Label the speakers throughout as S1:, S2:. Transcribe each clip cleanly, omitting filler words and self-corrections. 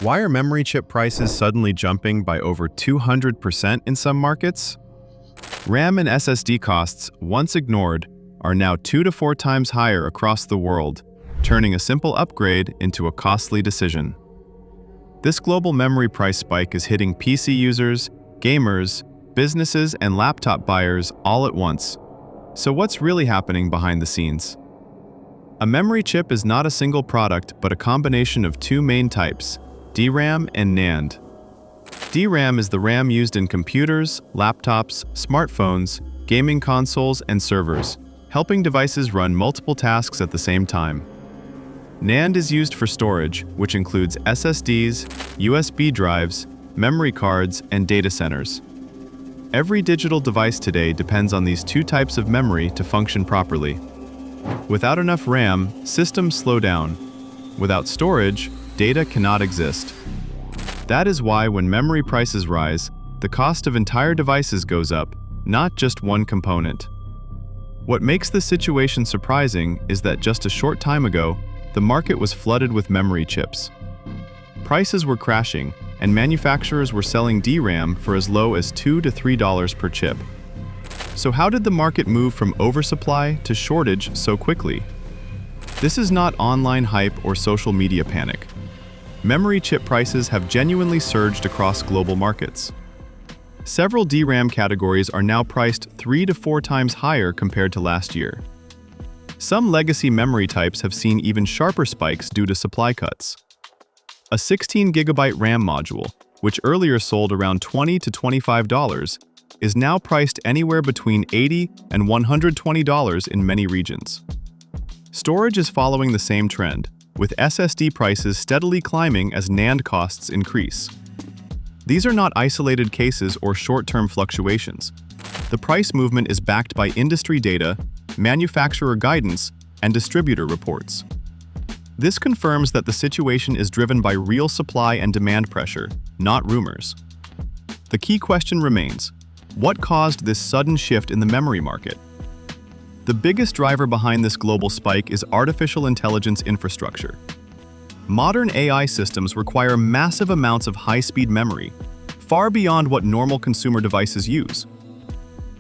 S1: Why are memory chip prices suddenly jumping by over 200% in some markets? RAM and SSD costs, once ignored, are now 2 to 4 times higher across the world, turning a simple upgrade into a costly decision. This global memory price spike is hitting PC users, gamers, businesses, and laptop buyers all at once. So what's really happening behind the scenes? A memory chip is not a single product, but a combination of two main types: DRAM and NAND. DRAM is the RAM used in computers, laptops, smartphones, gaming consoles, and servers, helping devices run multiple tasks at the same time. NAND is used for storage, which includes SSDs, USB drives, memory cards, and data centers. Every digital device today depends on these two types of memory to function properly. Without enough RAM, systems slow down. Without storage, data cannot exist. That is why when memory prices rise, the cost of entire devices goes up, not just one component. What makes this situation surprising is that just a short time ago, the market was flooded with memory chips. Prices were crashing, and manufacturers were selling DRAM for as low as $2 to $3 per chip. So how did the market move from oversupply to shortage so quickly? This is not online hype or social media panic. Memory chip prices have genuinely surged across global markets. Several DRAM categories are now priced 3 to 4 times higher compared to last year. Some legacy memory types have seen even sharper spikes due to supply cuts. A 16GB RAM module, which earlier sold around $20 to $25, is now priced anywhere between $80 and $120 in many regions. Storage is following the same trend, with SSD prices steadily climbing as NAND costs increase. These are not isolated cases or short-term fluctuations. The price movement is backed by industry data, manufacturer guidance, and distributor reports. This confirms that the situation is driven by real supply and demand pressure, not rumors. The key question remains: what caused this sudden shift in the memory market? The biggest driver behind this global spike is artificial intelligence infrastructure. Modern AI systems require massive amounts of high-speed memory, far beyond what normal consumer devices use.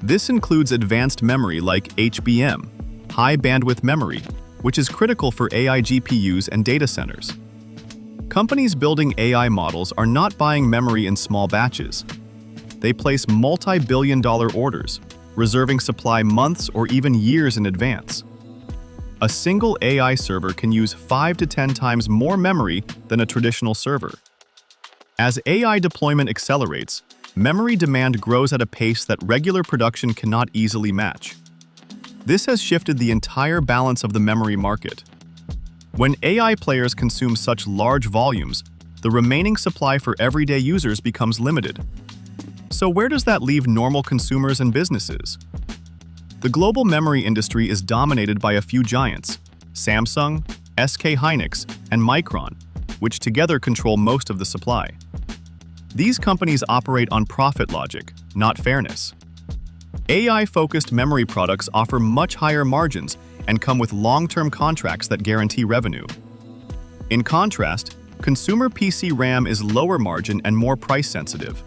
S1: This includes advanced memory like HBM, high bandwidth memory, which is critical for AI GPUs and data centers. Companies building AI models are not buying memory in small batches. They place multi-billion-dollar orders, reserving supply months or even years in advance. A single AI server can use 5 to 10 times more memory than a traditional server. As AI deployment accelerates, memory demand grows at a pace that regular production cannot easily match. This has shifted the entire balance of the memory market. When AI players consume such large volumes, the remaining supply for everyday users becomes limited. So where does that leave normal consumers and businesses? The global memory industry is dominated by a few giants: Samsung, SK Hynix, and Micron, which together control most of the supply. These companies operate on profit logic, not fairness. AI-focused memory products offer much higher margins and come with long-term contracts that guarantee revenue. In contrast, consumer PC RAM is lower margin and more price-sensitive.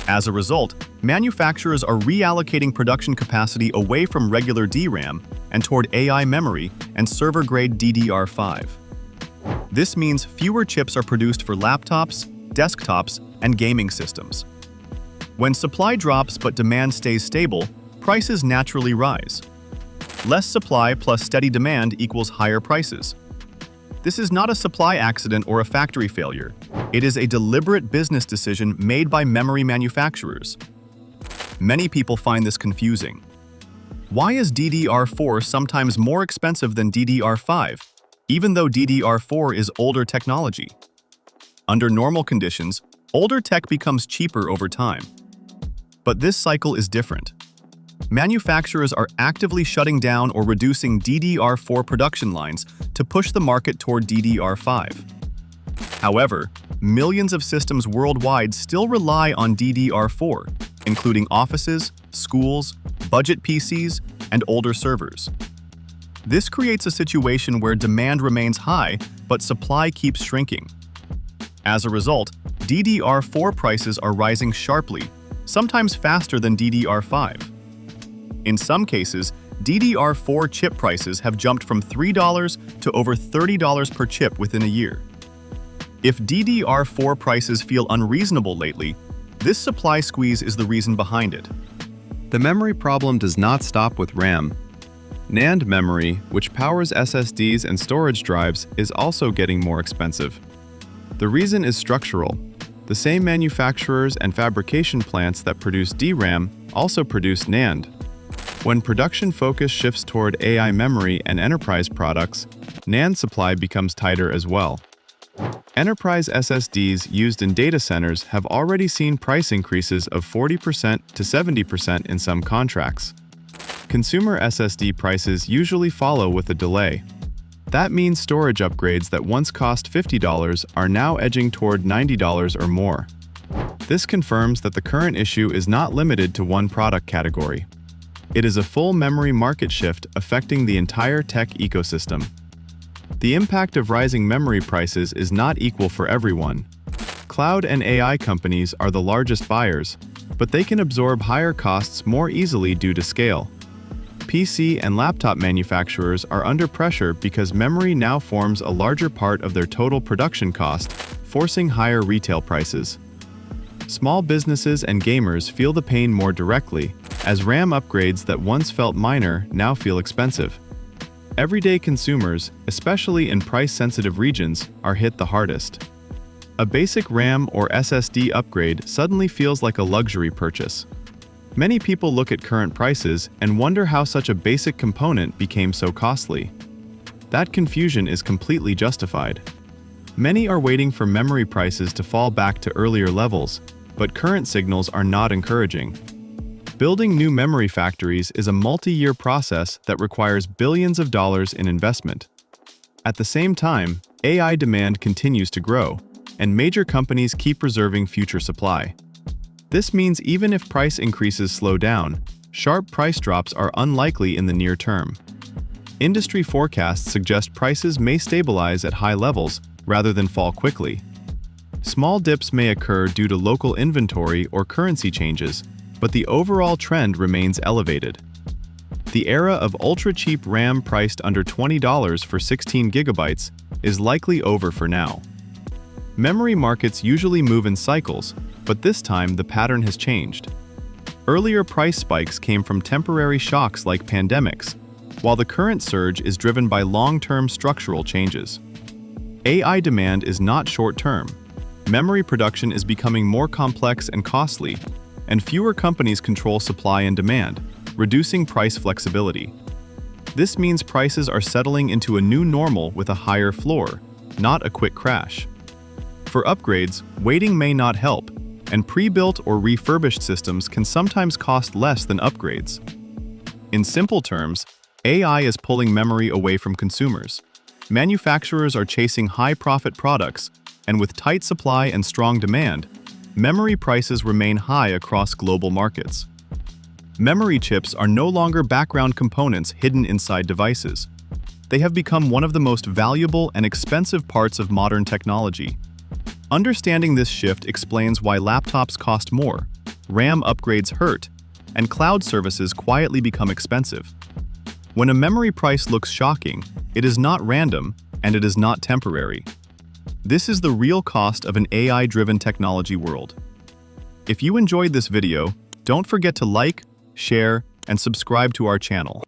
S1: As a result, manufacturers are reallocating production capacity away from regular DRAM and toward AI memory and server-grade DDR5. This means fewer chips are produced for laptops, desktops, and gaming systems. When supply drops but demand stays stable, prices naturally rise. Less supply plus steady demand equals higher prices. This is not a supply accident or a factory failure. It is a deliberate business decision made by memory manufacturers. Many people find this confusing. Why is DDR4 sometimes more expensive than DDR5, even though DDR4 is older technology? Under normal conditions, older tech becomes cheaper over time. But this cycle is different. Manufacturers are actively shutting down or reducing DDR4 production lines to push the market toward DDR5. However, millions of systems worldwide still rely on DDR4, including offices, schools, budget PCs, and older servers. This creates a situation where demand remains high, but supply keeps shrinking. As a result, DDR4 prices are rising sharply, sometimes faster than DDR5. In some cases, DDR4 chip prices have jumped from $3 to over $30 per chip within a year. If DDR4 prices feel unreasonable lately, this supply squeeze is the reason behind it. The memory problem does not stop with RAM. NAND memory, which powers SSDs and storage drives, is also getting more expensive. The reason is structural. The same manufacturers and fabrication plants that produce DRAM also produce NAND. When production focus shifts toward AI memory and enterprise products, NAND supply becomes tighter as well. Enterprise SSDs used in data centers have already seen price increases of 40% to 70% in some contracts. Consumer SSD prices usually follow with a delay. That means storage upgrades that once cost $50 are now edging toward $90 or more. This confirms that the current issue is not limited to one product category. It is a full memory market shift affecting the entire tech ecosystem. The impact of rising memory prices is not equal for everyone. Cloud and AI companies are the largest buyers, but they can absorb higher costs more easily due to scale. PC and laptop manufacturers are under pressure because memory now forms a larger part of their total production cost, forcing higher retail prices. Small businesses and gamers feel the pain more directly, as RAM upgrades that once felt minor now feel expensive. Everyday consumers, especially in price-sensitive regions, are hit the hardest. A basic RAM or SSD upgrade suddenly feels like a luxury purchase. Many people look at current prices and wonder how such a basic component became so costly. That confusion is completely justified. Many are waiting for memory prices to fall back to earlier levels, but current signals are not encouraging. Building new memory factories is a multi-year process that requires billions of dollars in investment. At the same time, AI demand continues to grow, and major companies keep reserving future supply. This means even if price increases slow down, sharp price drops are unlikely in the near term. Industry forecasts suggest prices may stabilize at high levels rather than fall quickly. Small dips may occur due to local inventory or currency changes, but the overall trend remains elevated. The era of ultra-cheap RAM priced under $20 for 16 gigabytes is likely over for now. Memory markets usually move in cycles, but this time the pattern has changed. Earlier price spikes came from temporary shocks like pandemics, while the current surge is driven by long-term structural changes. AI demand is not short-term. Memory production is becoming more complex and costly, and fewer companies control supply and demand, reducing price flexibility. This means prices are settling into a new normal with a higher floor, not a quick crash. For upgrades, waiting may not help, and pre-built or refurbished systems can sometimes cost less than upgrades. In simple terms, AI is pulling memory away from consumers. Manufacturers are chasing high-profit products, and with tight supply and strong demand, memory prices remain high across global markets. Memory chips are no longer background components hidden inside devices. They have become one of the most valuable and expensive parts of modern technology. Understanding this shift explains why laptops cost more, RAM upgrades hurt, and cloud services quietly become expensive. When a memory price looks shocking, it is not random, and it is not temporary. This is the real cost of an AI-driven technology world. If you enjoyed this video, don't forget to like, share, and subscribe to our channel.